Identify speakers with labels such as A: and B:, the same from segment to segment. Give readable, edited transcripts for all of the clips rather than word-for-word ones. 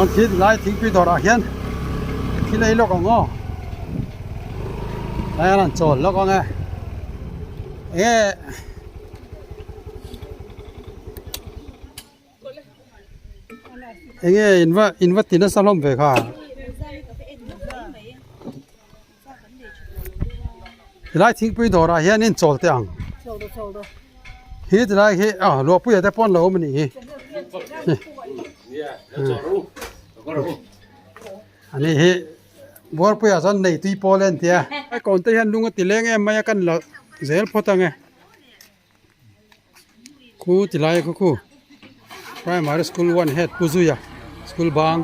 A: มันคิดหลายทิ้งไปดอราเฮียนที่ไหนลอกงอแล้วนั่นโจรลอกงอเอ๊ะเอ๊ะอินวัตินสลอมเวค่ะหลายทิ้งไปดอราเฮียนนี่โจรเตียงเฮ็ดหลายเฮ็ดลัวปุ้ยแต่ป้อนเรามันนี่อันนี้เฮบัวปุยอาจารย์ในตีโปแลนด์เทียไอ้ก่อนที่ฮันลุงติเลงเอ็มมากันละเซลพอตังเอคูติลายคู primary school one head puzuya school bang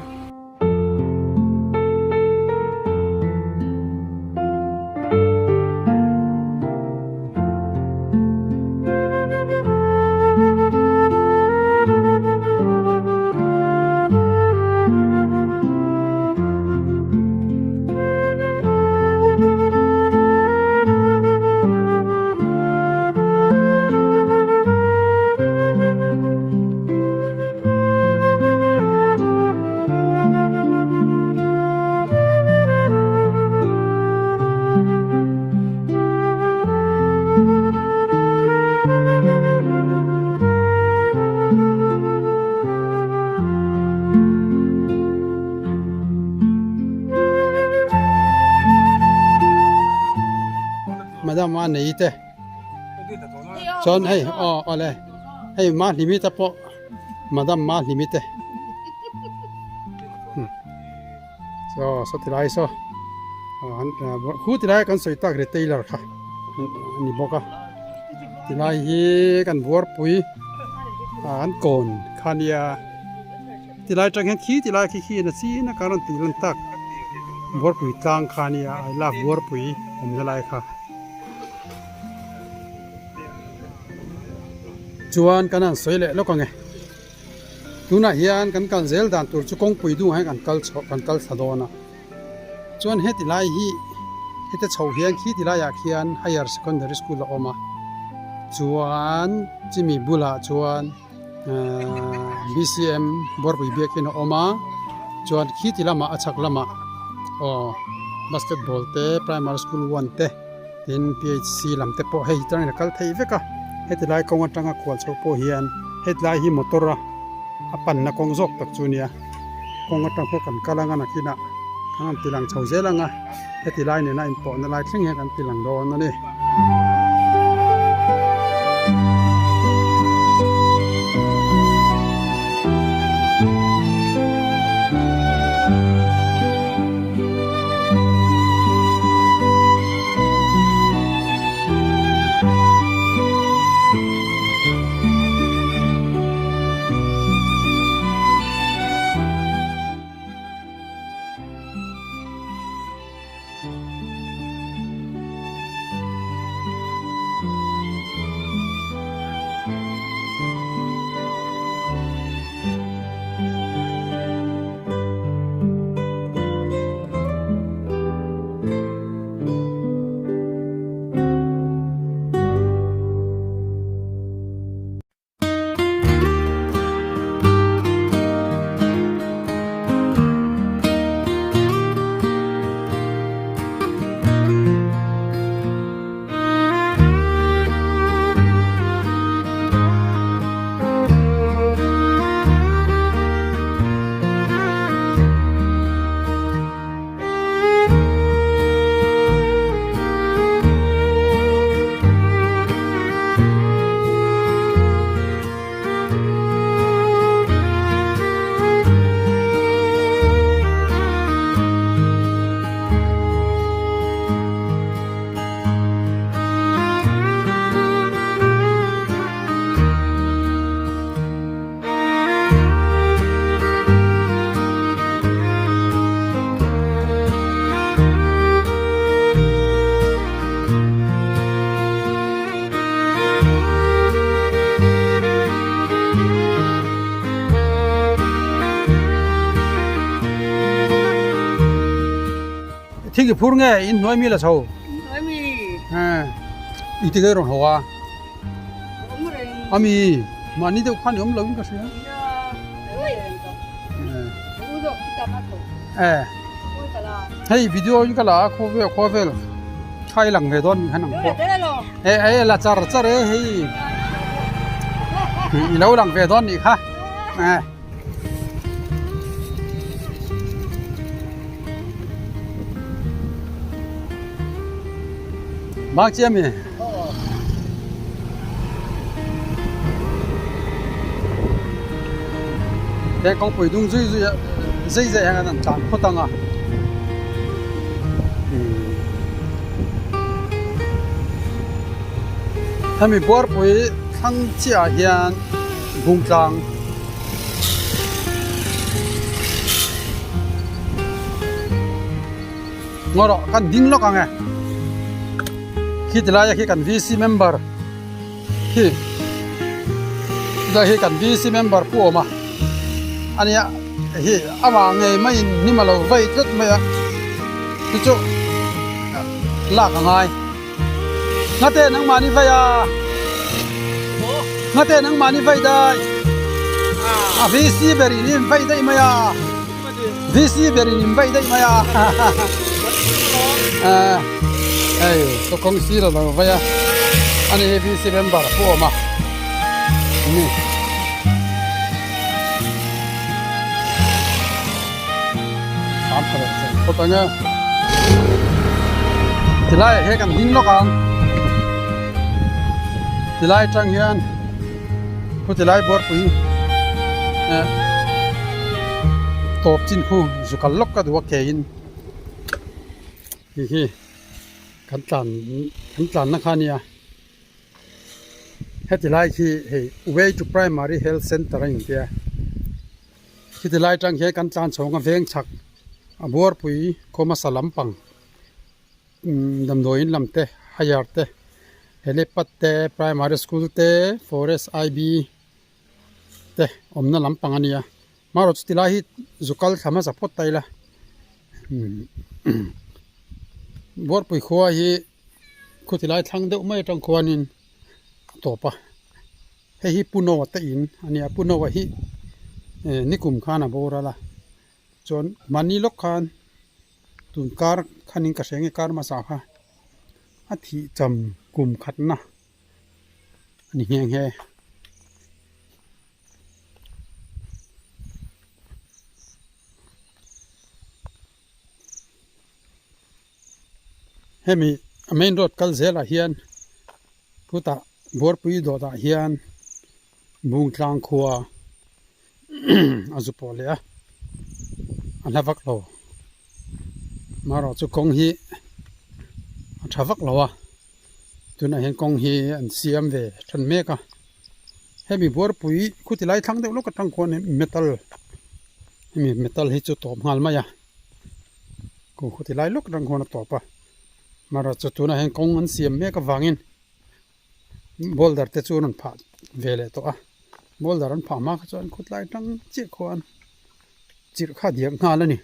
A: madam ma nei te chon hey ole hey ma limit po madam ma limit so tilai so khu tilai kan soi tak retailer kha ni boka tilai hi kan bor pui an kon khania tilai tang hen khi tilai khi na si na karon tilan tak bor pui tang khania ai la bor pui om jalai kha chuan kanan soile lokang e tuna hian kan kal zel dan tur chu kong pui du hai kan kal sadona chuan heti lai hi hete chho hian khi tilai ya khian higher secondary school la oma chuan chimi bula chuan BCM borpui bekin oma chuan khi tilama achak lama basketball te primary school 1 te tin PHC lamte po hei tang kal thei veka hetlai kong atanga kwal chho po hian hetlai hi motora apan na kong jok tak chunia kong atang ko kan kalanga na kina kan tilang chho zelanga hetlai ne na in po na lai thing he kan tilang do na ni ठीक है फुर गए इन नोई मिला छौ
B: नोई मी
A: हां इते गए रोन होवा अमी मानी तो खान हम लगन कसे
B: या ओय तो
A: hey video yu kala khovel khai lang ve don hanang ko la char hey lo lang ve don ni kha mak che mi để con quỷ đông dây hàng ăn chán khó tăng à他们波会汤家hiện vùng trăng ngõ đó kan ding lo kang khi tilaya khi kan VC member khi da khi kan VC member pu ma ania hi ama ngai mai ni ma lo vai tlot mai a tu chu la ka ngai ngate nang mani vai a ngate nang mani vai dai VC beri ni vai dai mai a VC beri ni vai dai mai a ai to kong si lo vai a ani VC member pu ma ni có tao nhá thì lại hay cầm dính nó còn thì lại trang hiền có thì lại bớt quý top chín khu dù cả lốc cả đồ kẹin khi cắn tàn nó khá nia hết thì lại khi way to primary health center anh kia khi thì lại trang hiền cắn tàn sống cái veng chặt buar pui koma salampang damdoin lamte hayarte helepat te primary school te forest ib te omna lampang ania maro stilahi zukal thama sapot taila buar pui khuwa hi khutilai thang de umai tang khwanin topa hi puno ta in ania puno wa hi nikum khana borala chon mani lok khan tun kar khanin ka senge kar ma sa kha athi cham kum khatna ani heng he hemi main road kal zela hian puta bor pui do da hian bung tlang khuwa azupolea anh vắc lò mà rồi chú công hi anh vắc lò à tôi nói hiện công hi anh xem về chân mẹ cả hay bị bor pui cứ thì lại thằng đâu lúc cái thằng con metal hi chú top ngal mà ya cứ thì lại lúc thằng con top à mà rồi chú tôi nói hiện công anh xem mẹ cái vangin boulder te chú anh phá về lại to à boulder anh phá mà cho anh cứ lại thằng chiếc con chỉ khá điệp ngà lên nè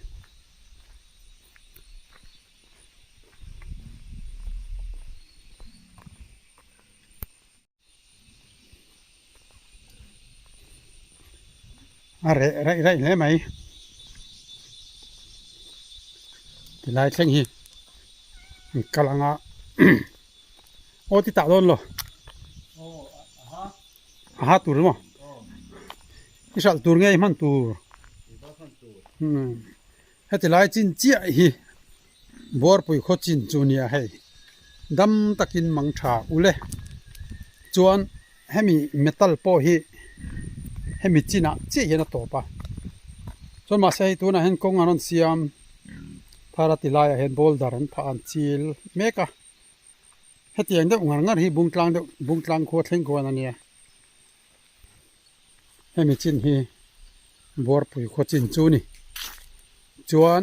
A: rậy lấy mày thì lại thanh hi cả là ngà ô thì tạo luôn rồi tour đúng không cái sợi tour nghe man tour hết thì lại chín chia hi bor pui khó chín chunia hay đâm takin mang trà ule chuan hemi metal po hi hemi china chi hena topa chuan ma sei tu na hen kong anon siam thara tilaya hen boulder an pha an chil meka heti ang de ngar hi bungtlang kho thleng ko ania hemi chin hi bor pui kho chin chu ni chuan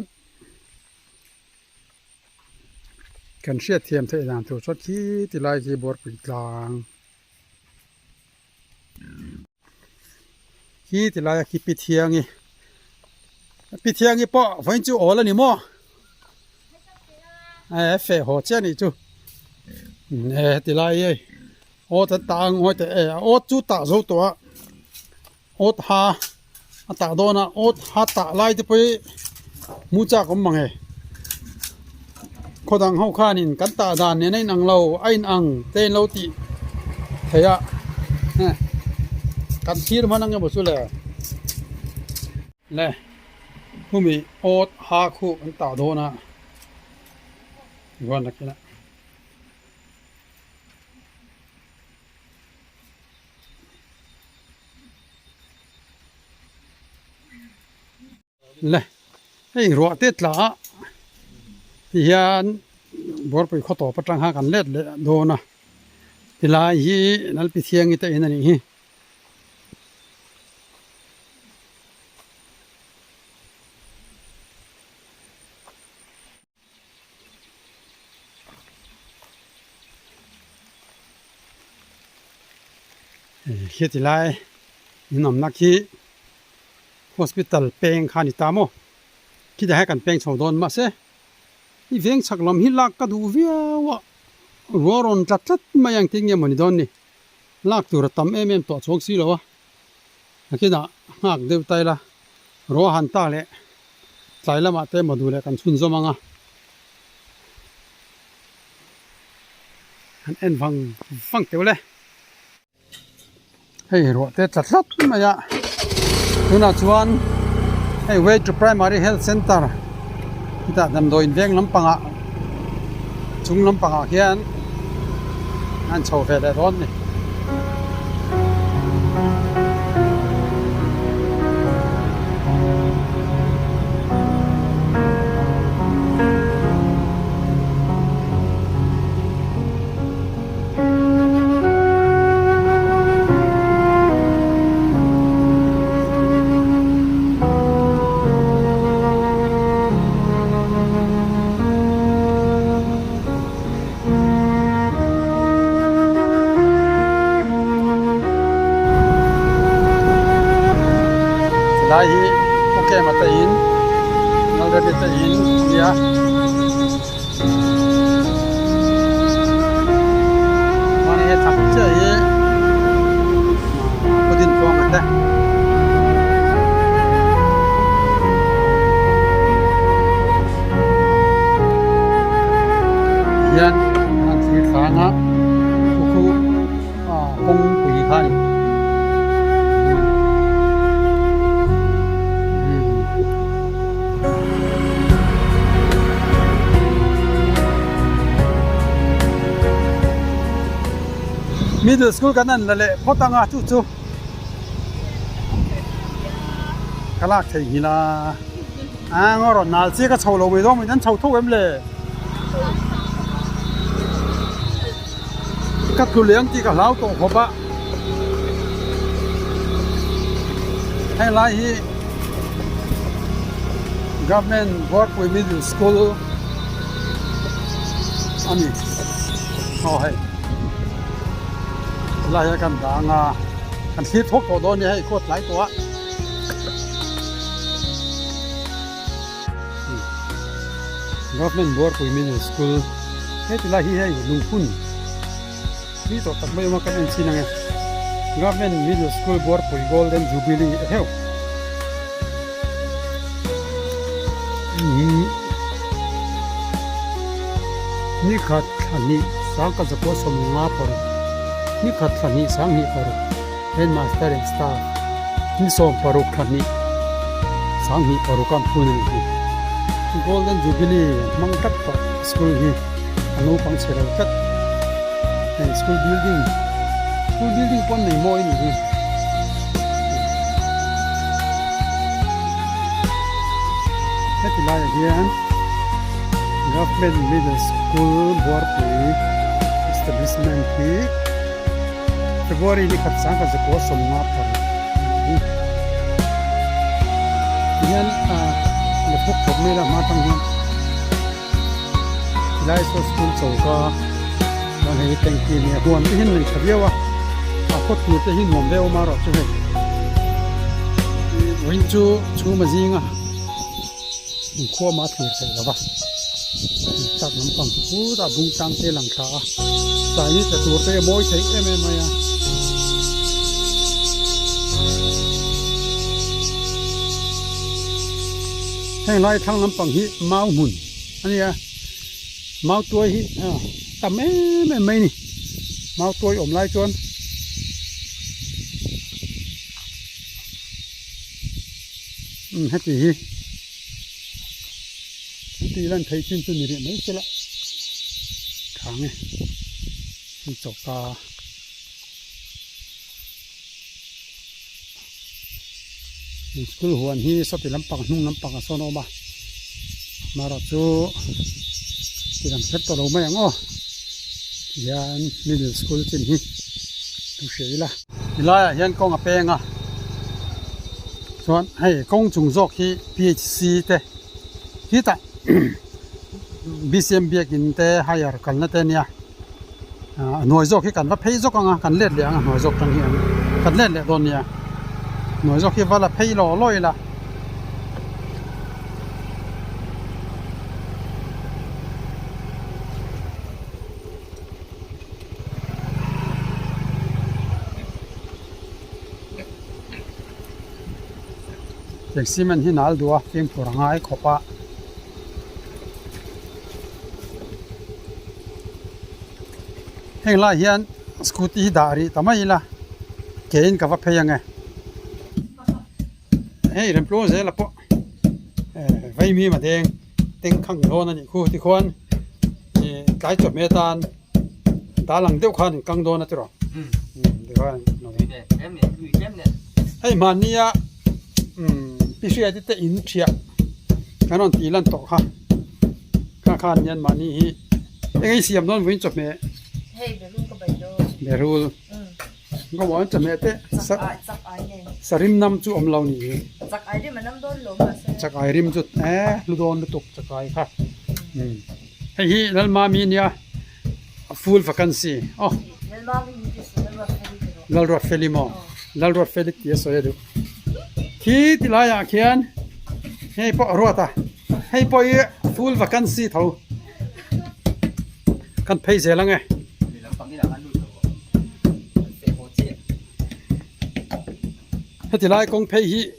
A: kan sia thiam the dan tu chot khi tilai ji bor pui tlang khi tilai khi pi thiangi po vain chu ola ni mo fe ho che ni chu tilai ye o ta tang ho te o chu ta zo to o ha ata dona ot hata lai te poi mucha kom mangai khodang hau khanin kan ta dan ne nei nang lo ain ang ten lo ti theya kan thir manang ya bosu le humi ot ha khu an ta dona wan nakina le hey ro te tla hian bor pui khoto patlang ha kan let le dona tila hi nal pi thiang ite in ani hi hitilai inom nakhi hospital peng khani tamo kida ha kan peng chodon ma se i veng chaklam hi lak ka du viawa roron tlat mayang ting ye moni don ni lak tur tam em to chok si lo akina hak dev taila ro han ta le tlaila ma te module kan chun zo manga an en phang teule hey ro te tlat maya tuna chuan hey way to primary health center kita dam do in veng lampanga chung lampanga hian an chho ve le ron ni lai hi okay mata in already ta in ya mane he thak che ye podin ko mata yan an thi khana ku kong pui khani middle school kanan lale photanga chu kalak thei hila ngoro nal che ka chholo we do mi dan chhau thok em le ka kuliang ti ka lau to khoba hai lai hi government work with middle school ani hai lai kan danga kan thi thok to do ni hai khot lai to government board with middle school he lai hi hai lungpun ni to tak mai ma kan sin nge government middle school board with golden jubilee heu ni khat khani sang ka japo som nga por ni khat khani sang ni por headmaster and staff ni som paru khani sang ni paru kam phun ni golden jubilee mang kat pa school hi anu pang chera kat and school building pon nei moi ni hi heti lai hian government middle school board establishment hi February ni khat sang ka ko som na par yan le phok thok me la ma tang hi lai so school so ka don he thank you ni huam ti hin ni khabiawa a khot tu te hin mom leo ma ro chu he win chu ma jinga kho ma thu se la ba tak nam pang ku da bung tang te lang kha sai ni te tur te moi thei em ma ya ให้ไล่ทางลำปังหิเมาหมุนอันนี้เมาตัวหิแต่ไม่นี่เมาตัวอมไล่จนให้ตีลั่นไทยขึ้นตัวนี้เรียนไม่ใช่ละขางเนี่ยมันจบตาสกุลหัวนี่สติลำปังนุ่งลำปังโซโนบะมารับจูที่ลำเพชรตัวเราไม่ยังอ๋ยันมิดสกุลจินฮีดูเสียละอีล่ายันกงอเปงอ่ะส่วนให้กงจุงจอกที่ PHC เตที่ตา BCMB กินเตหายกันนั่นเตเนี่ยหน่วยจอกที่กันว่าเพย์จอกกันเล็ดเลยหน่วยจอกตั้งนี้กันเล็ดเลยตอนนี้หน่วยจอกที่ว่าละเพย์ลอยละเด็กซีมันที่นั่นดูว่าฟิล์มผู้ง่ายขบะเฮงละเฮียนสกูตี้ดารีทำไมล่ะเกณฑ์กับว่าเพยังไงเฮ้ยเริ่มโปรเซสละปะไฟมีมาเด้งเต็งข้างโน้นนี่คู่ที่คนไกด์จบเมตานตาหลังเดียวกันกังโดนนะจ๊ะเดี๋ยวกันเฮ้ยมันนี่พี่เชื่อที่จะอินเชียกันนอนตีลันตกฮะข้าขานยันมันนี่เอ้ยเสียมโดนวิ่งจบเมเบรูลก็ว่าจะเมตะสริมน้ำจุอมเหล่านี้จักไอริมน้ำโดนลมจักไอริมจุดลูโดนลุตกจักไอค่ะเฮ้ยนั่นมามีเนี่ย full vacancy อ๋อนั่นรถเฟลิมอนั่นรถเฟลิกที่สวยดูที่ที่ลายเขียนให้พอรัวตาให้พอfull vacancy เท่ากันเพย์เสร็จแล้วไงให้ที่ลายกงเพย์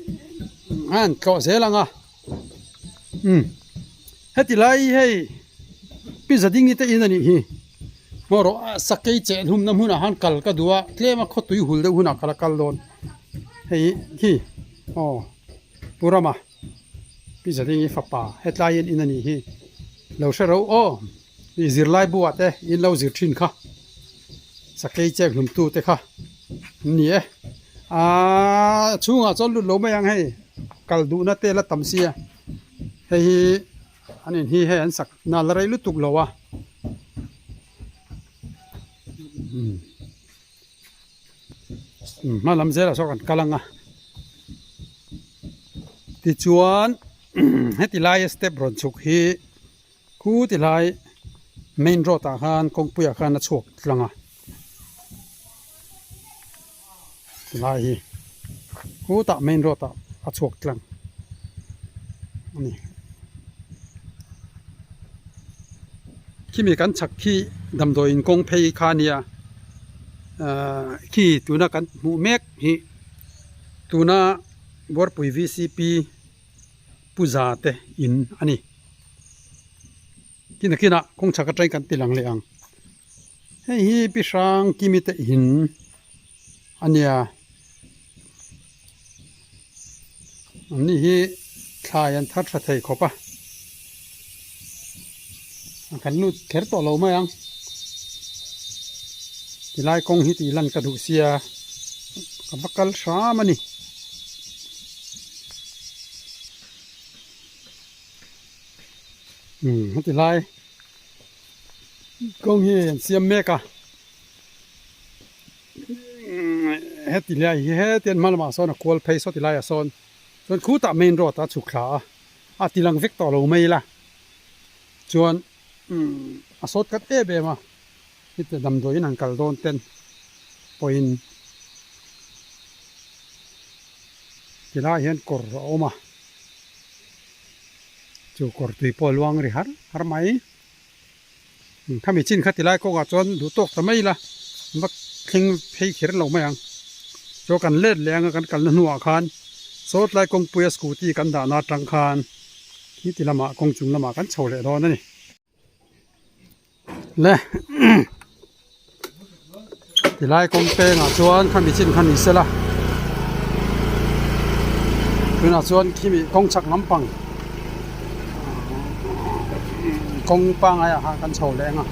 A: อันก็เสร็จแล้วไงให้ที่ลายให้พิจารณาที่อินนี่มรอสักกี่เจ้าหุ่นน้ำหุ่นอาหารกัลก็ดูว่าเคลมาขดตุยหุ่นเดือหุ่นกัลกัลโดนให้ที่อ๋อปุระมาพิจารณาฝักป่าให้ลายอินนี่เราเชื่อเราโอ้ยซิร์ไลบัวเตะอินเราซิร์ทินค่ะสักกี่เจ้าหุ่นตู้เตะค่ะนี่ช่วงจนหลุดลงไปยังให้กัลดูนั่นเตะละตั้มเสียให้อันนี้ให้อันสักน่าละไรลุตุกเราวะมาลำเสียละสกันกำลังติจวนให้ติลายสเต็ปรอนสุกฮีคู่ติลายเมนโรตอาหารคงปุยอาหารนัดสุกลังติลายคู่ตะเมนโรตอาสุกลังนี่ที่มีการชักขี้ดำโดยกงเพย์คานียขี้ตัวนักกันหมูเมกฮีตัวน่าบอร์ปุย VCP ปุจาเตอินอันนี้กินคงชักกระจายกันติลังเลียงให้ฮีพิชางกิมิเตอินอันนี้ฮีทายันทัดสะเทยขบปะกันนู่นเขียนต่อเราไหมยังที่ไล่กงฮิตีลันกระดูเสียกับพักกัลชามันนี่ที่ไล่กงฮิเสียเมกะเฮติไล่เฮตินมาลมาสอนควอลเพย์สติไล่สอนส่วนคู่ตะเมนรอตะสุขาที่ลังเวกต่อเราไม่ละจวนสดกัดเบมาที่จะดำโดยนังกัลโดนเต้นพอยน์ที่ล่าเห็นกอร์ออกมาจูกอร์ตุยพอลวงริฮาร์ไหมถ้ามีชิ้นขัดที่ล่าก็กระจนดูตกทำไมล่ะมักเข่งเพย์เขียนเราไม่ยังโจกันเล็ดแรงกันนัวคานโซดไล่กงปุยสกูตีกันด่านาจังคาน ที่ติละมะกงจุงละมะกันโชว์เลยรอนั่นนี่และ ติไลกงเตงชวนขันมิชินขันมิเสละคือชวนขี้มีกงชักน้ำปังกงปังไอ้หากันโชว์แรงอ่ะ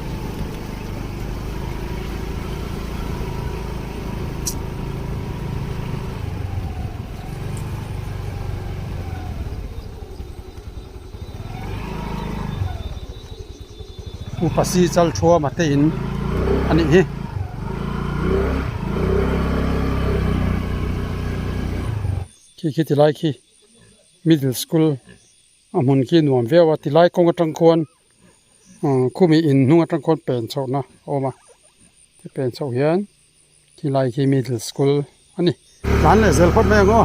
A: อุปสีจัลชัวมาเตอินอันนี้ขี้ติไลขี้ middle school มุนขี้หน่วมเวียว่าติไลกงกตังควรคู่มีอินนุ่งตังควรเป็นโซนะโอมาที่เป็นโซเฮียนติไลขี้ middle school อันนี้ร้านเลยเซลพอดแม่งอ๋อ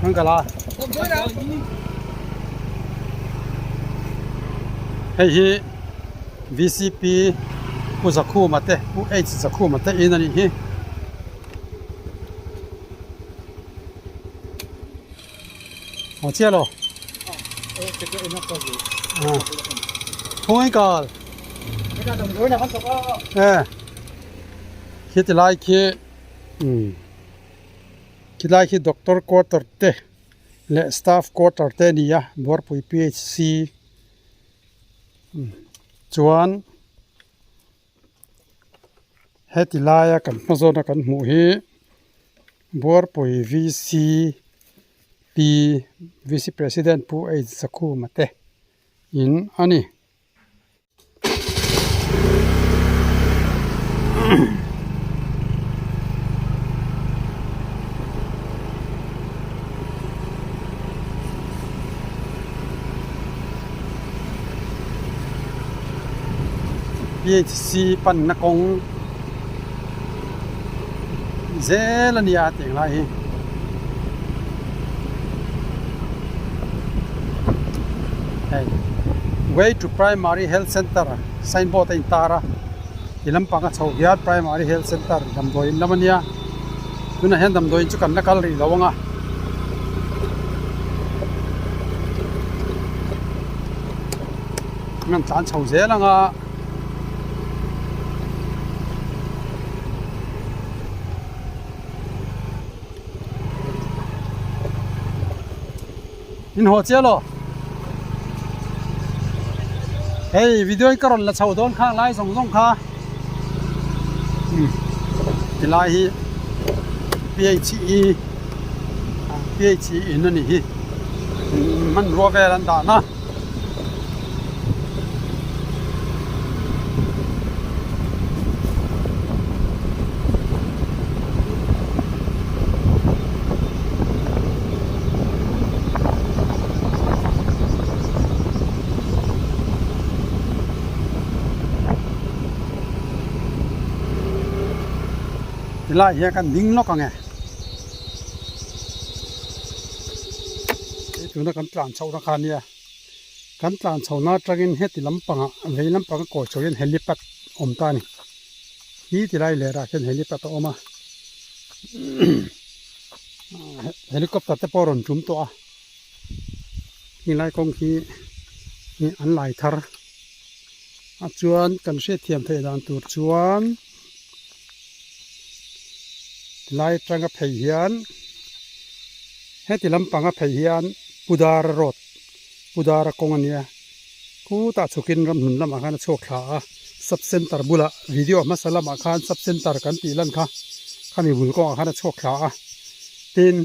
A: นั่นก็ละเฮ้ย VCP ผู้สักคู่มาเตะผู้เอชสักคู่มาเตะอินนั่นนี่好接了พงไก่คิดไล่คิดไล่คิดด็อกเตอร์ควอเตอร์เตะและสตาฟควอเตอร์เตะนี่ยะบวกปุย PhD จวนเฮติไลายกันมาโซนกันหมู่ฮีบวกปุย VC Vice President ผู้ไอ้สักคู่มาเตะอินอันนี้PhD ปันนักงเจลนี่อาติงไรway to primary health center signboard in tara ilam panga chhogyat primary health center damdoin lamania tuna hen damdoin chu kan nakal ri lawanga man tan chho zelanga in ho chelo hey video ka ron la chho don kha lai song song kha tilai hi PhD in ani hi man ro ve ran da na tilai hi kan ding lo ka nge tuna kan tlan chho na kha nia kan tlan chho na tragin he tilam panga veilam panga ko choin helipad om ta ni hi tilai le ra ken helipad oma helicopter te poron chum to a ni lai kong hi ni an lai thar a chuan kan hre thiam thei dan tur chuan lai tranga phei hian heti lampanga phei hian pudar road pudar kongania ku ta chukin ram hun lama khan chok thla sub center bula video masala ma khan sub center kan ti lan kha khani bul ko khan chok thla tin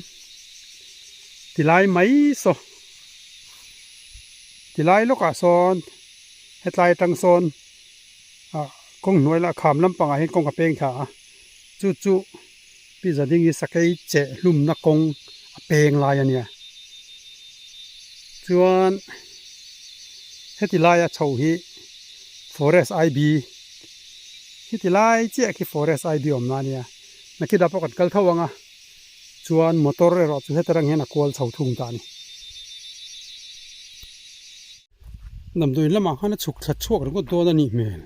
A: tilai mai so tilai loka son hetlai tang son kong noi la kham lampanga hin kong ka peng tha chu chu pi zading i sakai che hlum na kong a peng lai ania chuan heti lai a chho hi forest ib heti lai che ki forest ib om na nia nakida pokat kal thawanga chuan motor re ro chu hetarang hena kol chho thung ta ni namdoi lama khana chuk that chuak ro do na ni mel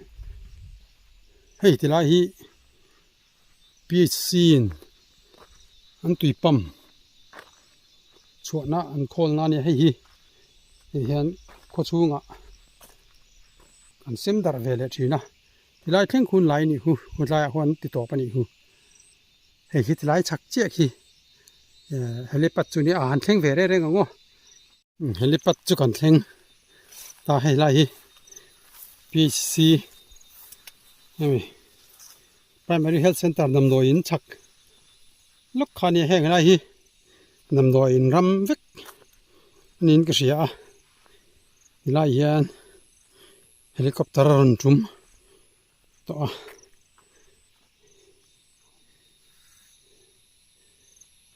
A: hei tilai hi PhD in อันตุยปั๊มชัวนะอันโคลนานี่ให้ฮีเห็นโคชูงะอันเซมดาร์เวลทีนะที่ไล่เพ่งคุณไล่นี่หูคุณไล่คนติดต่อปนี่หูเฮ้ยที่ไล่ชักเจ๊กี้เฮลิปัจจุนี่อาหารเพ่งเวรเรื่องงอเฮลิปัจจุกันเพ่งตาให้ไล่พีซีนี่ primary health center นำโดยอินชักลูกค้านี่แห้งไล่ฮีนำโดยอินรำวิกนี่ก็เสียไล่ยันเฮลิคอปเตอร์รันจุ่มต่อ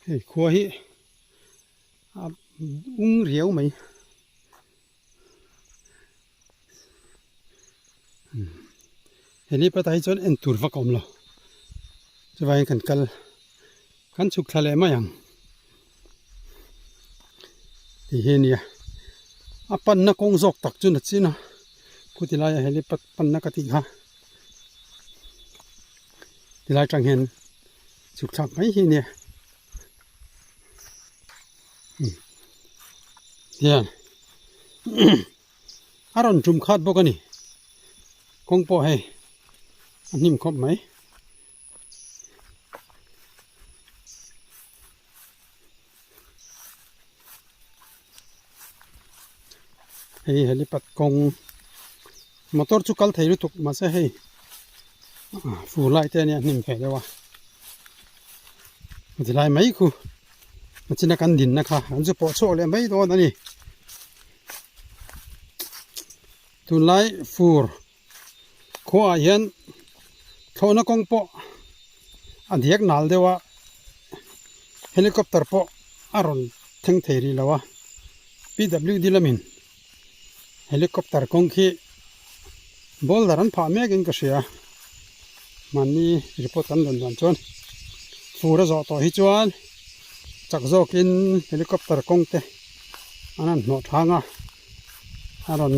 A: เฮ้ยขัวฮีอุ้งเรียวไหมเฮลิปะไตจนเอ็นตูร์ฟักอมละจะไปกันกันสุขทะเลมาอย่างที่เฮนี่ปันนักกงจกตักจุนจีนะกูที่ไล่เฮลิปันนักกติฮะที่ไล่จังเห็นสุขทักไหมเฮนี่เนี่ยอารมณ์จุ่มขาดบกันนี่คงพอให้อันนี้มันครบไหมเฮ้ยเฮลิปัดกงมอเตอร์จุกคัลไทยรู้ตุกมาเสียให้ฟูไล่เตเนี่ยนิ่มแค่เลยวะมันจะไล่ไหมคูมันจะนักกันดินนะคะอันจะปอดโซ่เลยไหมตัวนี้ตุไล่ฟูขวาเย็นเขานักกงปออันเดียกนัลเดียวเฮลิคอปเตอร์ปออารอนทั้งเทรีแล้ววะ PWD ละมินเฮลิคอปเตอร์กงขี้บอลดารันพาเมียกินก็เสียมันนี่รีพอร์ตกันโดนจนฟูระจอต่อฮิจวนจักโจกินเฮลิคอปเตอร์กงเตอันนั้นหนวดทางอารอน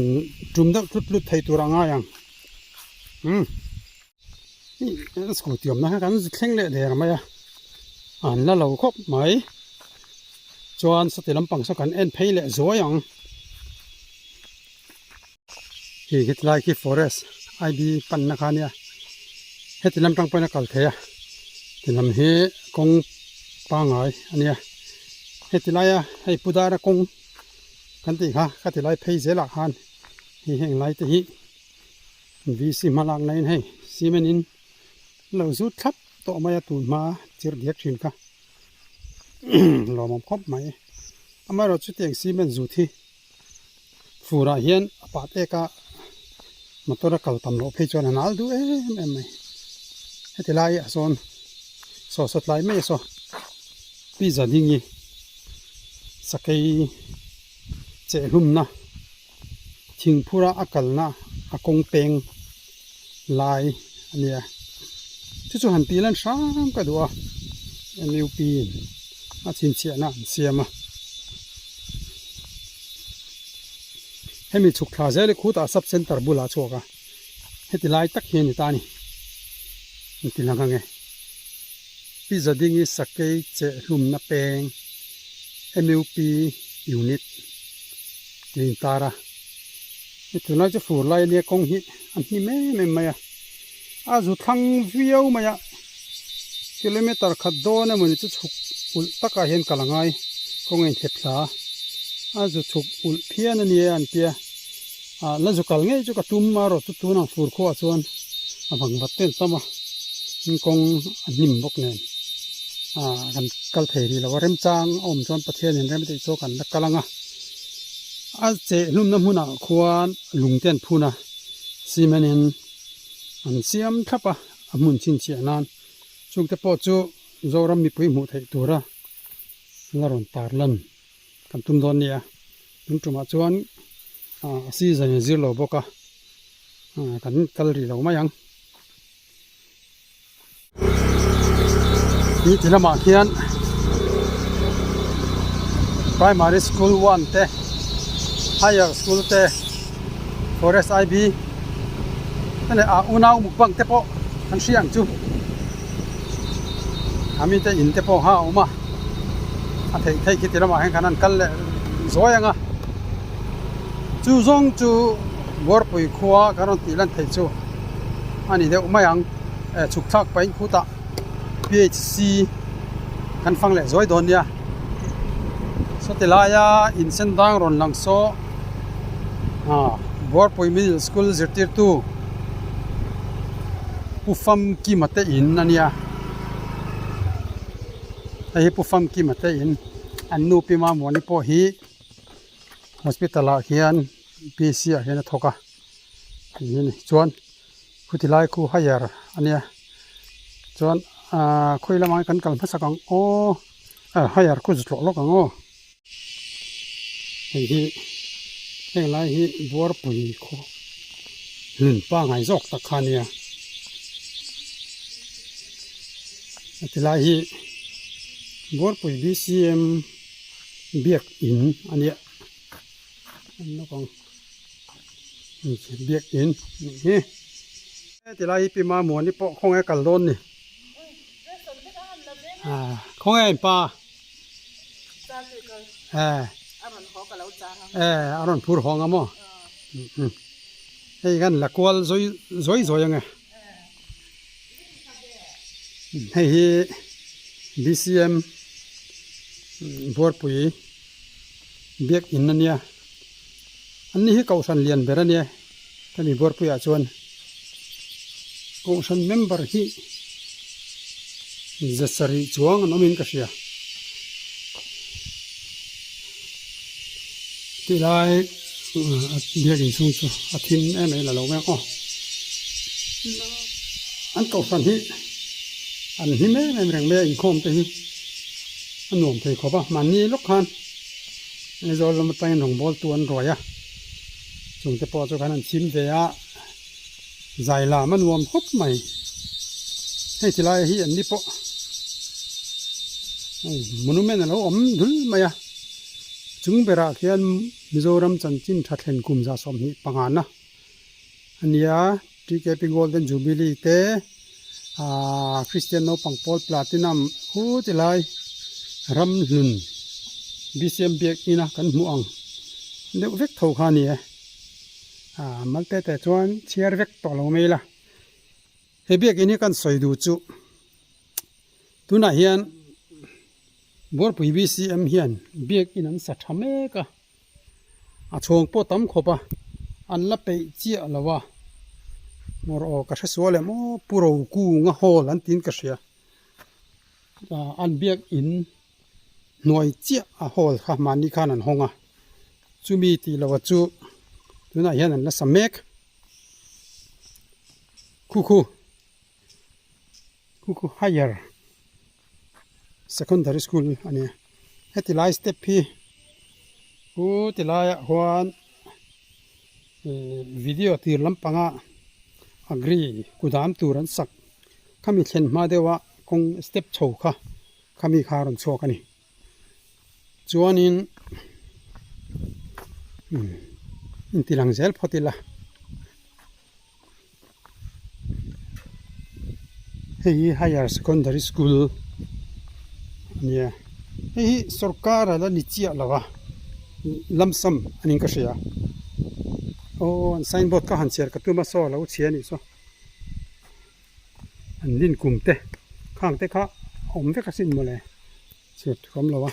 A: จุ่มดักลุดไทยตัวรังอย่างนี่สกูติอมนะกันแข็งเละๆมาอันแล้วเราครบไหมจวนสติลำปังสักกันเอ็นเพย์เละสวยอย่างที่ฮิตไลค์ฟอเรสต์ไอบีปันนะคะเนี่ยเฮติลำปังไปนักกัลเทียที่ลำเฮกงปังไงอันเนี้ยเฮติไลให้ปูดาระกงกันติค่ะก็ติไลเพย์เสลักหันฮีแห่งไลต์ที่วีซีมาลังในให้ซีเมนินเราสุดทับต่อมาตูนมาจิรเดียกชินค่ะเรามาพบไหมอามาเราจุดเตียงซีเมนจุดที่ฟูราเฮียนปาเตกะมาตัวรักเราตำรวจเพจวนนัลดูไม่ให้ที่ไล่โซนสดไล่ไม่โซพิซซ่าดิ้งยี่สักไอเจ้าหุ่มนะทิ้งผู้รักอักลนะอากงเปงลายอันเนี้ยจู่ๆหันตีลันซ้ำก็ดูอันนี้อุปีนอาชินเสียนะเสียมาให้มีฉุกคาเจเลยคู่ตาซับเซนเตอร์บุลาชัวกะให้ติไลตักเฮียนี่ตานี่ติลังกังไงพิซซ่าดิ้งสักเกยเจลุ่มนับเปง MUP ยูนิตลินตาระตัวน่าจะฟูไลเนี่ยกงฮิอันนี้ไม่อาจุดทางวิวมากิโลเมตรขัดโดนมันจะฉุกอุลตะกาเห็นกำลังไงกงเงินเห็ดลาอาจุดฉุกอุลเพียนนี่อันเปียแล้วจุกกลางไงจุกตุ้มมารถตุ้มนั่งฟูขวาชวนบังบัดเต้นซ้ำมันกงอันนิ่มบกเงินกันกัลเทรีแล้วว่าเริ่มจางอมชวนประเทศเห็นเริ่มติดโซกันนักกำลังอาเจลุ่มน้ำหูน่ะควรลุงเต้นพูน่ะซีเมนินอันเสียมทับมุนชินเชียนานช่วงที่พอจูโจรมีปุยหมูไทยตัวละลารอนตาร์ลันกันตุ้มโดนเนี่ยตุ้มจุมาชวนซีซันซีโร่บกกันกัลรีเราไม่ยังนี่ที่ละมาเขียน primary school 1 เตhigher school เต forest IB นั่นแหละอุณาวมุกบังเตปอกันเสียงจู ami te in te po ha uma a thei kitira ma hen kanan kal le zoyanga chu zong chu bor pui khuwa karon tilan thei chu ani de uma yang chuk thak pain khuta PHC kan phang le zoi don ya so tilaya in sendang ron lang so bor pui middle school zirtir tu pufam ki mate in ania ai pufam ki mate in annu pi ma moni po hi hospital a hian PC a hian thoka ni chuan khutilai khu hayar ania chuan khoilamai kan kal phasakang o hayar khu zlo lokang o hi henglai hi bor pui kho lun pa ngai jok ta khania atilai hi bor pui BCM biak in ania no kong biak in hi atilai pi ma mo ni po khong e kal don ni khong e pa aron phur hong amo hei gan la kwal zoi anga hei BCM bor pui biak in ania anni hi kausan lian berania tani bor pui a chuan kausan member hi zasari chuang nomin ka sia tilai biak in chung chu athin em la lo me ko an kausan hi an hi me reng me in khom te hi an nom thei khoba mani lok khan e zol lam tai nong bol tuan roya chung te po chu kan an chim ve a zaila man nuam khop mai hei tilai hi an ni po monument lo om dul maya chung bera khian Mizoram chanchin thatlen kumja som hi pangana ania TKP Golden Jubilee te Christian no pangpol platinum hu tilai ram hlun BCM biak ina kan muang ne vek tho khani malte te chuan chiar vek to lo mela he biak ini kan soidu chu tuna hian bor pui BCM hian biak in an sa thame ka a chong po tam khopa an la pe chi alawa mor o ka hresole mo puro ku nga hol an tin ka sia an biak in noi chi a hol kha mani khan an honga chumi ti lawa chu tuna hian an la samek khu higher secondary school ani hetilai step hi tilai huan video tir lampanga agree kudam turan sak kami thlen ma dewa kong step chho kha kami kharon chokani chuanin intilang zel photila hei higher secondary school nia hei sarkar ala ni chia lawa lamsam aning ka sia an signboard ka han cher ka tuma so lo chiani so an din kumte khang te kha om ve ka sin mole chet kom lawa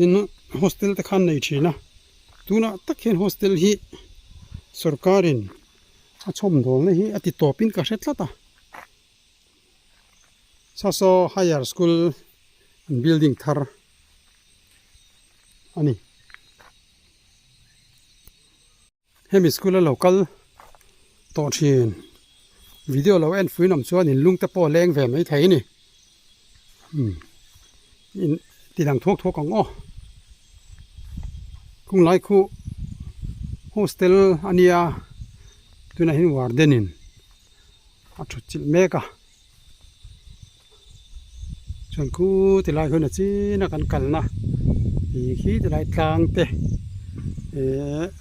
A: in hostel te khan nei thina tuna takhen hostel hi sarkarin a chom dol ne hi ati topin ka hretlata so higher school building thar ani hemi school local to thin video lo en fuinom chuan in lungte po leng ve mai thei ni in tidang thok ang o kung lai khu hostel ania tuna hin wardenin a thuchil meka chuan khu tilai hona china kan kalna hi tilai tlang te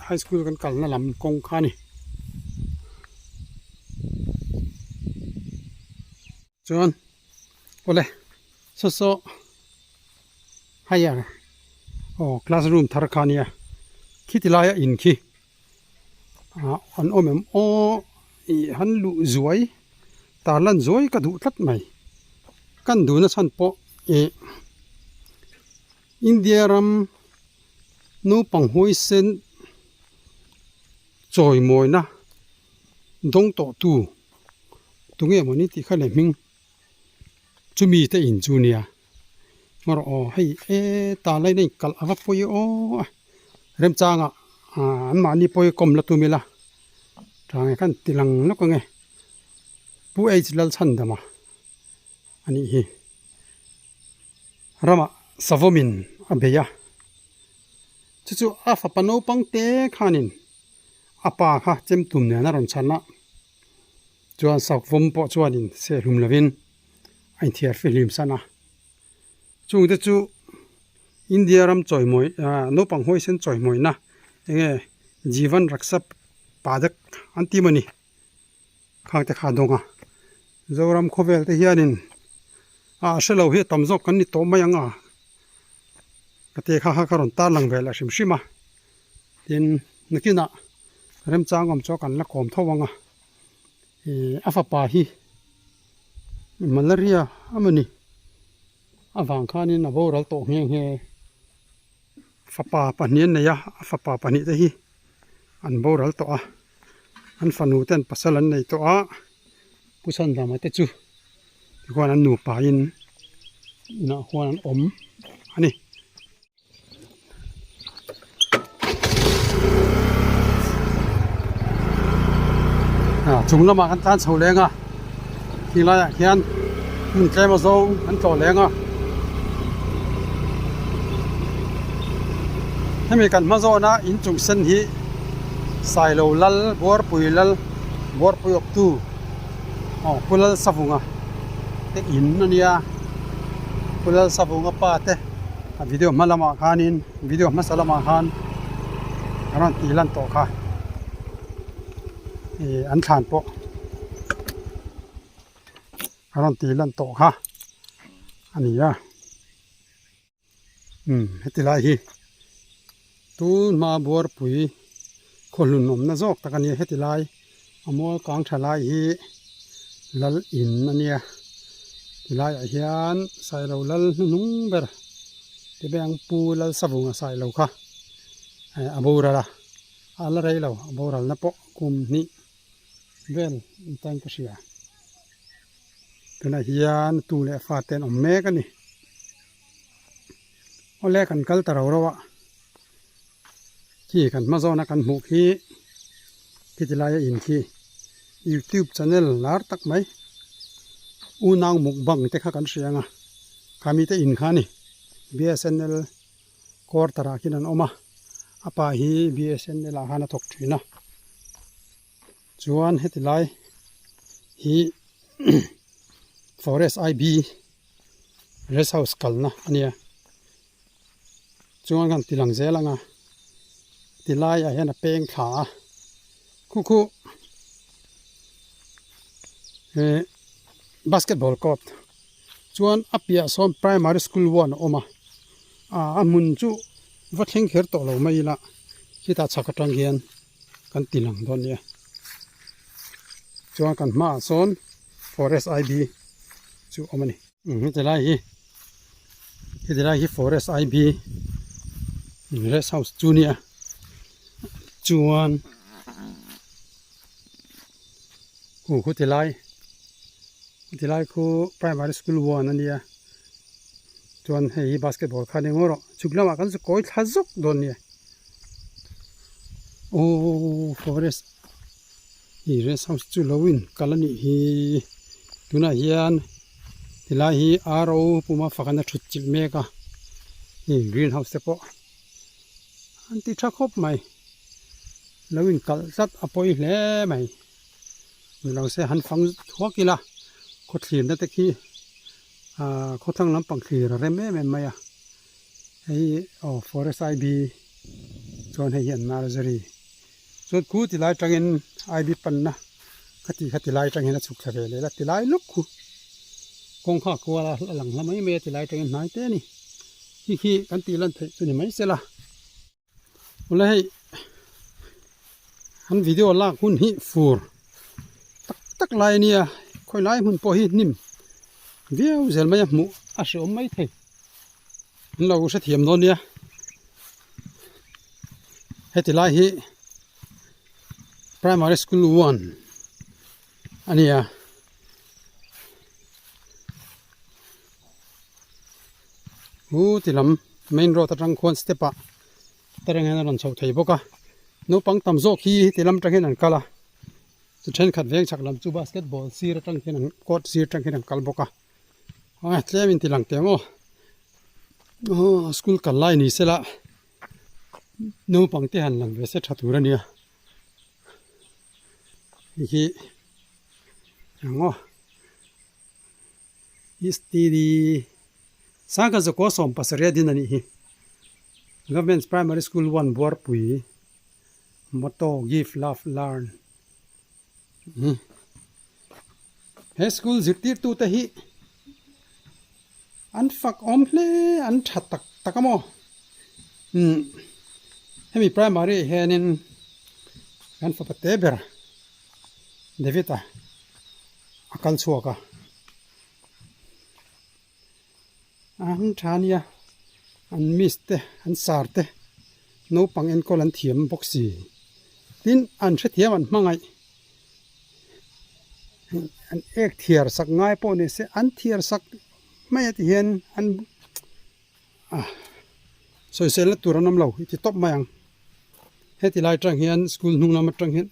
A: high school kan kalna lam kong khani chuan ole so haya classroom tharkania khitilaya in khi an omem o I han lu zuai talan zoi ka du tlat mai kan du na chan po India ram no pang hoi sen choi moi na dong to tu tunge moni ti khale ming chumi te in junior ngor o hei ta lai nei kal awa poi o rem changa an mani poi kom la tu mila tang kan tilang no ko nge pu age lal chan dama ani hi rama savomin abeya chu afa pano pangte khanin apa kha chem tum ne na ron chana chuan sak vom po chuanin se rum lovin ain thiar film sana chung te chu India ram choi moi no pang hoi sen choi moi na enge jivan raksa padak antimani khangte kha donga zoram khovel te hianin shelo he tamjok kan ni to mayanga kate kha kha karon ta lang vela sim shima tin nakina rem changom chokan la kom thowanga afa pa hi malaria amani awang khanin aboral to heng he fapa panien ne ya fapa pani te hi an boral to an fanu ten pasalan nei to pusan dama te chu kwan an nu pa in na kwan an om ani chung lama kan tan chho lenga thila ya khian mun tlema zong an to lenga hemi kan ma zona in chung sen hi sai lo lal bor pui lal bor pui ok tu pulal savunga te in ania pulal savunga pa te video malama khanin video masalama khan aron tilan to kha an than po aron tilan to kha ania hetilai hi tun ma bor pui kholun nom na jok takani hetilai amol kang thalai hi lal in ania tilai a hian sai lo lal nung ber te bang pu lal savunga sai lo kha abura ala rei lo abura na po kum ni vel tang ka sia tuna hian tu le fa ten om me ka ni ole kan kal taraw rawa ki kan ma zona kan mu khi kitilaya in khi YouTube channel lar tak mai unang mukbang te kha kan sianga kami te in khani BSNL kor tara kinan oma apa hi BSNL a hana thok thina chuan hetilai hi forest IB rest house kalna ania chuan kan tilang zelanga tilai a hian a peng tha khu basketball court chuan apia som primary school 1 oma amun chu vatheng kher to lo mai la kita chakatang hian kan tilang don ya chuan kan ma son forest IB chu omani hetilai hi forest IB rest house junior chuan khu tilai khu primary school 1 ania chuan hei basketball khane ngoro chuklama kan koi thazok don ni forest hi rest house chu lowin kalani hi tuna hian tilai hi aro puma fakana thutchil meka hi greenhouse te po anti thakop mai lowin kal sat apoi hle mai lo se han phang thuakila khothlin na te khi khothang lam pangkhlir rem em maya hei forest IB chon hei an nursery chot khu tilai tangin IB panna khati lai tangin chuk thave le la tilai luk khu กงข้ากลัวละหลังละไม่เมติไลจังไหนเต้นี่ขี้กันตีลันเถสุนี่ไม่เสละเลยอันวิดีโอลากหุ่นหิฟูร์ตักไลเนี่ยค่อยไลหุ่นพอหินิ่มเดี๋ยวเซลไม่ยหมูอาศัยไม่เถเราก็เสียมโดนเนี่ยให้ติไลหิ primary school 1อันนี้ติลำ main road ตรังควรสเตปะตรังเห็นนั่นชาวไทยบอกว่านูปังตำโซขี้ติลำตรังเห็นนั่นกะละสุดเช่นขัดเวียงฉักลำจูบาสเกตบอลซีร์ตรังเห็นนั่นกอดซีร์ตรังเห็นนั่นกะลบอกว่าเที่ยมินติลังเตียงสกูลกันไล่นี่เสละนูปังที่หันหลังเวสชัตุระเนี่ยอีกอย่างอิสตีดีสังกัดจะก่อสร้างภาษาเรียดินันนี่ Government Primary School 1 บัวปุยมอตโต้ Give Love Learn High School จิตติร์ตุตะฮีอันฟักอมเพลอันชัดตักมอให้มี Primary เฮนินอันฟักเตเบอร์เดวิตาอาการชัวกะอันทานีอันมิสเตอันสาร์เตโนปังเอ็นโคลันเทียมบ็อกซี่ดินอันเสียมันมังไงอันเอกเทียร์สักง่ายปนเนี่ยเสอันเทียร์สักไม่ที่เห็นอันสวยเสร็จแล้วตัวน้ำเหลาที่ตบมาอย่างให้ที่ไล่จังเห็นสกูลนุ่งน้ำจังเห็น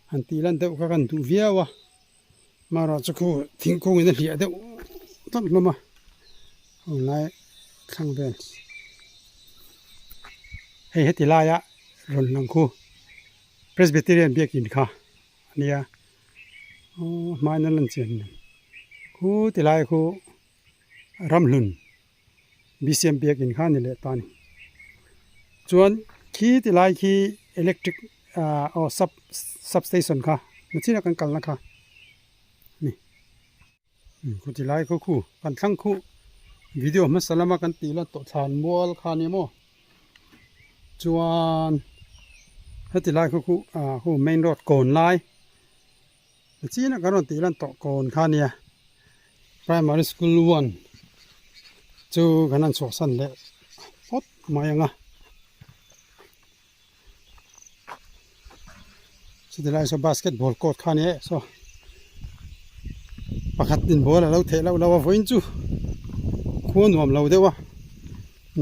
A: อันที่ลันเด็กกันดูเวียวะมาเราจะคู่ทิ้งคงอินเดียเด็กต้นลงมาไล่ข้างเบนให้ที่ไล่อะรุ่นหลังคู่ Presbyterian เบียกินค่ะอันนี้มานั่นลันเชียนคู่ที่ไล่คู่รำลุน BCM เบียกินค่ะนี่แหละตอนนี้ส่วนขี้ที่ไล่ขี้ electric substation ค่ะมันที่นักกันนะคะนี่คู่ที่ไล่คู่กันทั้งคู่วิดีโอมันสลามากันตีละตัวทานมัวค่ะนี่มั้งส่วนให้ที่ไล่คู่ main road ก่อนไล่มันที่นักกันตีละตัวก่อนค่ะเนี่ย primary school 1จู่กันนั่นสอสันเลยพอดมายังสุดท้ายบาสเกตบอลโค้ร์ตข้านี้ปากกัดดินบอลเราเทเราว่าฟินจูควรหวมเราเดี๋ยว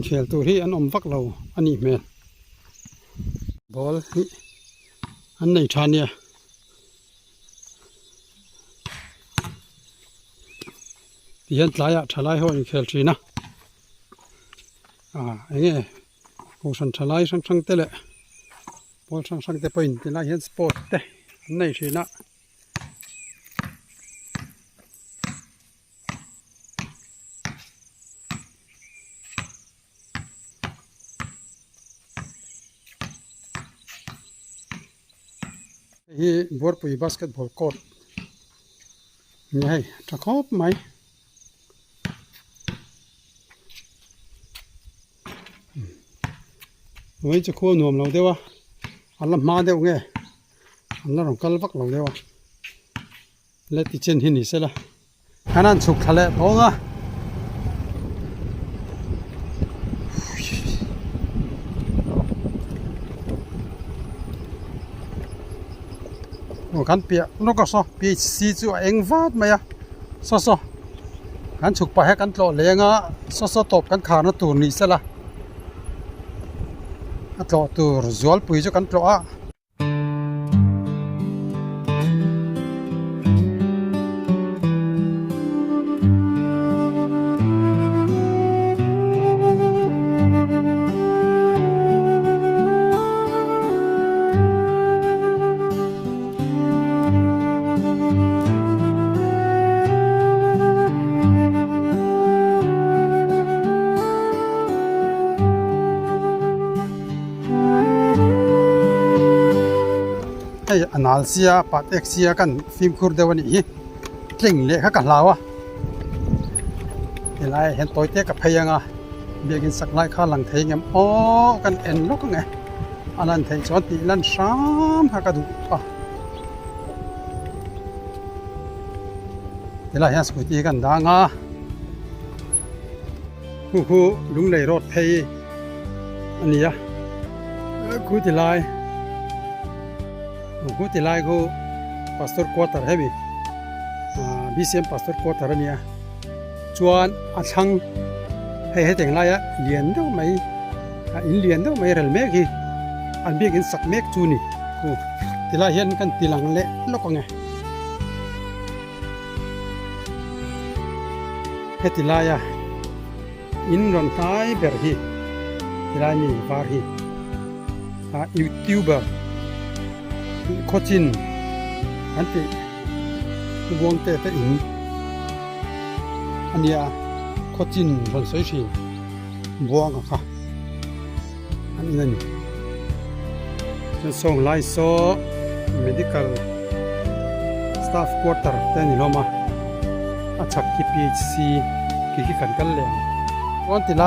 A: เขียนตัวที่อันอมฟักเราอันนี้แม่บอลนี่อันไหนชาเนี่ยที่เห็นหลายทลายหัวเขียนสีนะอย่างเงี้ยโอ้ฉันทลายช่างเตะเลยบอลช่างเตะไปที่ไหนเห็นสปอร์ตเตะในสีนะฮีบัวปุยบาสเกตบอลโค้ร์ตนี่ให้จะครบไหมไว้จะควรหนุ่มเราเดี๋ยวอันละมาเดี๋ยวไงอันละเราก็ลักเราเดี๋ยวเล็ดที่เช่นที่นี่เสร็จละอันนั้นสุกทะเลพอละโอ้กันเปียนกก็ซอปีซีจูเองวาดไหมอะซอกันสุกไปให้กันโตเลี้ยงซอตบกันขาหน้าตัวนี้เสร็จละอัตโตตัวจอลปุยจะกันโตอันนั้นเสียปัดเอ็กเสียกันฟิล์มคูร์เดวันนี้เก่งเลยค่ะกันเรา thì lại hiện tối tiếcกับพยังอ่ะเบียกินสักไล่ข้าหลังเทียมอ๋อกันเอ็นลูกไงอันนั้นเทียชวนตีลั่นซ้ำหากระดูกอ่ะที่ไรเห็นสกุลตีกันดังอ่ะฮูลุงเลยรถเพย์อันนี้อ่ะกูที่ไรกูพาสตอร์ควอเตอร์เฮบี้BCM พาสตอร์ควอเตอร์เนี่ยชวนอาชังให้แต่งไรอ่ะเลียนเท่าไหมอินเลียนเท่าไหมเรลเมกีอันเบียกินสักเมกจูนี่กูที่ไรเห็นกันตีหลังเละล็อกไงให้ที่ไรอ่ะอินรอนท้ายเบอร์ฮีที่ไรมีฟาร์ฮียูทูบเบอร์โคจินอันที่วงเตะอินอันนี้โคจินรอนสวยชิวงอะค่ะอันนี้นั่นจะส่งไลน์โซ่ medical staff quarter แต่นี่เรามาอาชักที่ PHC กี่กันเลยวันที่ไร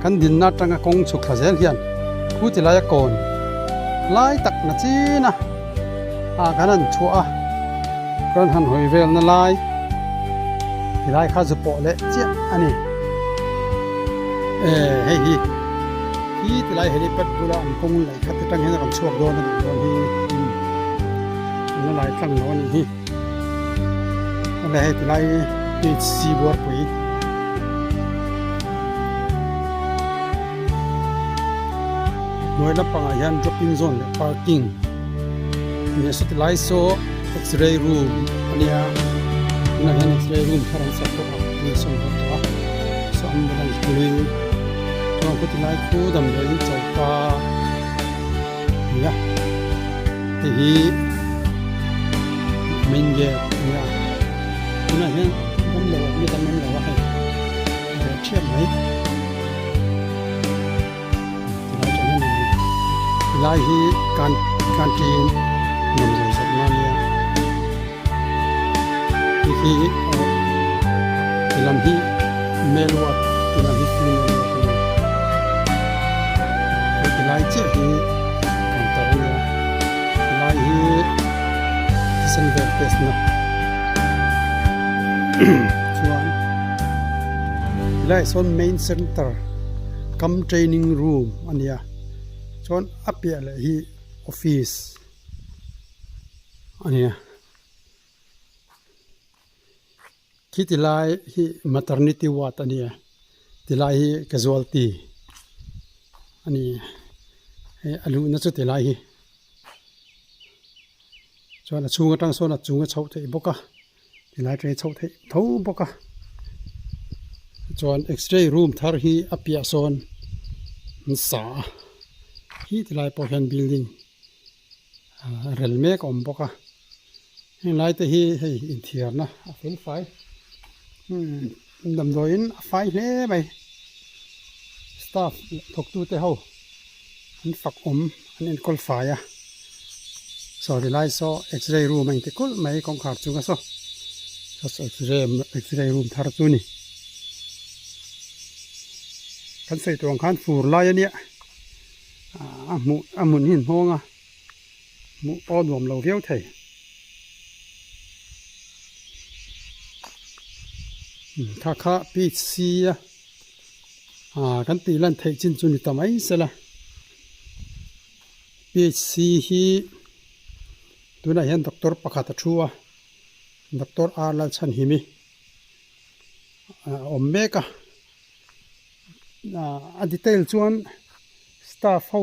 A: กันดินนัดตั้งกงสุขเสียเฮียนผู้ที่ไรก่อนไล่ตักนะจีนะกันนั้นชัวกันหันหอยเวลนั่นไล่ที่ไรข้าจะปล่อยเละเจ้าอันนี้เฮ้ยที่ไรเฮลิปัดบุระอันคงไหลขัดตั้งให้เราช่วยโดนนั่นโดนนั่นไหลตั้งโดนนี่อะไรที่ไรที่ซีบัวปุ๋ยหน่วยรับฟังยัน dropping zone และ parking เนี่ยสุดไลโซ X-ray room อันนี้นั่นยัน X-ray room ทางสัตว์ตัวนี่ส่งตัวส่งบริษัทคุยตอนที่ไลคู่ดำเนินจากป่าเนี่ยที่มินเย่เนี่ยนั่นยันดำเนินมีดำเนินอะไรให้เชื่อไหมไล่ที่การกินนมสดมาเนี่ยที่ลำที่เมลวัดที่ลำที่ฟิลล์ที่ไล่เจ้าที่กันตระเนี่ยไล่ที่เซนเวอร์เทสนะส่วนไล่ส่วนเมนเซ็นเตอร์คัมเทรนนิ่งรูมอันนี้ชวนอัปเดตเลยที่ออฟฟิศอันนี้คิดที่ไล่ที่ maternity ward อันนี้ที่ไล่ที่ casualty อันนี้อาลูนั่นสุดที่ไล่ที่ชวนชูงตั้งโซนจูงเช่าที่บกะที่ไล่ที่เช่าที่เท่าบกะชวน X-ray room ทาร์ที่อัปเดตโซนมันสาที่ไลน์พอเห็นบิลดิ้งเรลเมกอมบอกว่าไลน์ที่ให้อินเทียร์นะฟิลไฟดำโดยไฟเล่ไปสตาฟถกตู้เต้าอันฝักอันนี้คอลไฟสอที่ไลน์โซ่เอ็กซเรย์รูมมันที่คอลไม่คงขาดจุกันโซ่เอ็กซเรย์รูมทาร์จูนี่กันใส่ตัวขันฟูร์ไลน์เนี่ยมุนหินห้องมุปอดวมเราเวียวไทยค่าปีซีกันตีลันไทยจินจุนิตาไม่เสละปีซีฮีตัวนั้นเห็นด็อกเตอร์ปะขัดชัวด็อกเตอร์อาร์ลัชันฮิมิอเมก้าดีเทลชวนstaff เขา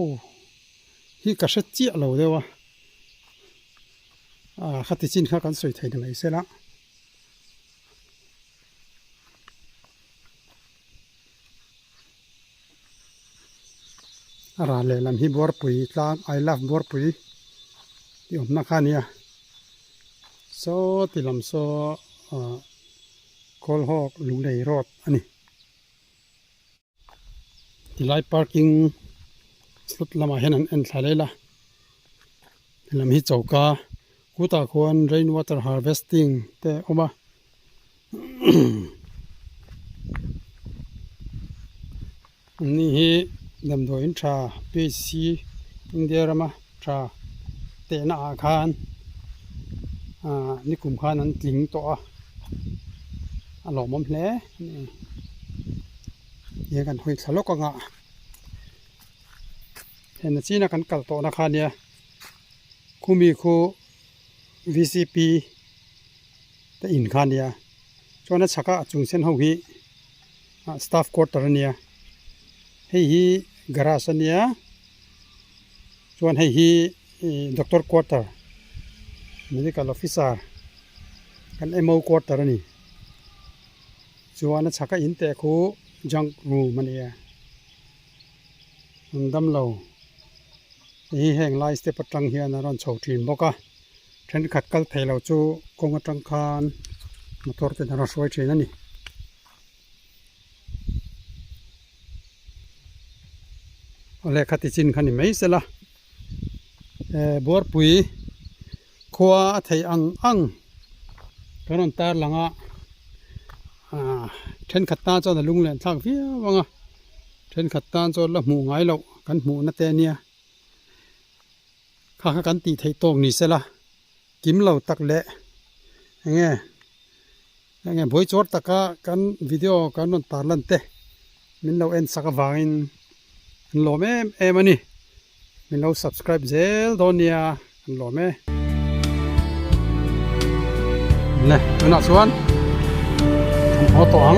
A: ที่กระชับเจี๋ยเราเดียวขัดจินข้ากันสวยไทยได้ไหมเสร็จละอะไรเลยลำที่บัวปุ๋ยลำI loveบัวปุ๋ยที่ผมนักขันเนี่ยโซ่ที่ลำโซ่คอลฮอกลุงเลยรอดอันนี้ที่ไลน์ parkingสุดลำเห็นอันทะเลละลำที่เจ้าก้ากูตาควร rain water harvesting แต่ออกมา นี่ดำโดยชาเปซีอินเดียรามาชาเตนาอาคารนี่กลุ่มคานั้นติงตัวหลอมมันแผลนี่ยังกันหุยสลกก็งะเห็นจีนักกันกัลโตนักขันเนี่ยคูมีคู VCP แต่อินขันเนี่ยจวนนั้นชักจุงเส้นห้องฮีstaff quarter เนี่ยให้ฮีกราสเนี่ยจวนให้ฮีdoctor quarter medical officer กัน MO quarter นี่จวนนั้นชักอินแต่คูjunk room มันเนี่ยมันดำเรานี่แห่งไลน์สเตปตังเฮียนารอนโชว์ทีมบอกว่าเทรนขัดกัลเทเราจูกงตังคานมอเตอร์เตนารอนช่วยทีนั่นนี่อะไรขัดที่จินขันนี่ไม่เสร็จละบัวปุ๋ยขวาไทยอังตอนนั้นตาหลังเทรนขัดตาจนลุงเล่นทางเฟี้ยวังเทรนขัดตาจนละหมูไงเรากันหมูนัดเตเนี่ยข้ากันตีไทยตรงนี่เสละกิมเราตักเละยังไงบ่อยจอดตักกันวิดีโอกันนนตาลันเตมินเราเอ็นสักวางินโลเมมันนี่มินเรา subscribe เซลโดเนียโลเมเนี่ยมันน่าสวนหัวตอง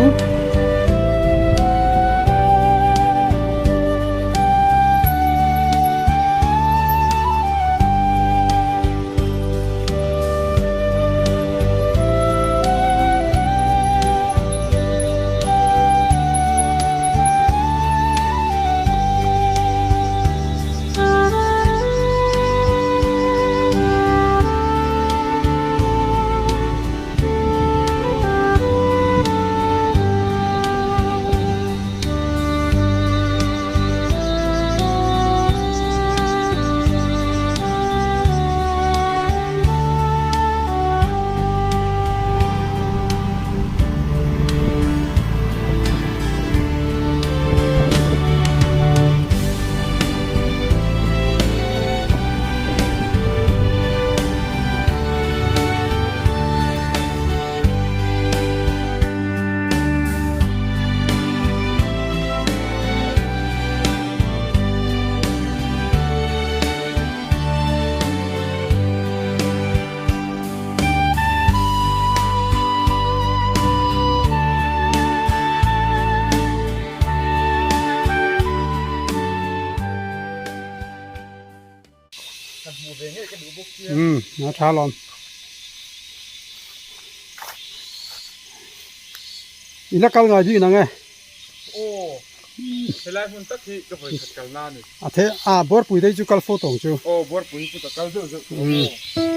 A: นะชาลอนอีลักกัลงาจีนังไง
B: โอ้เวลามันตักที่ก็ไปขัดกันนานนี่
A: บัวปุ๋ยได้จูกัลโฟตงจู
B: โอ้บัวปุ๋ยพุทธกัลเดือด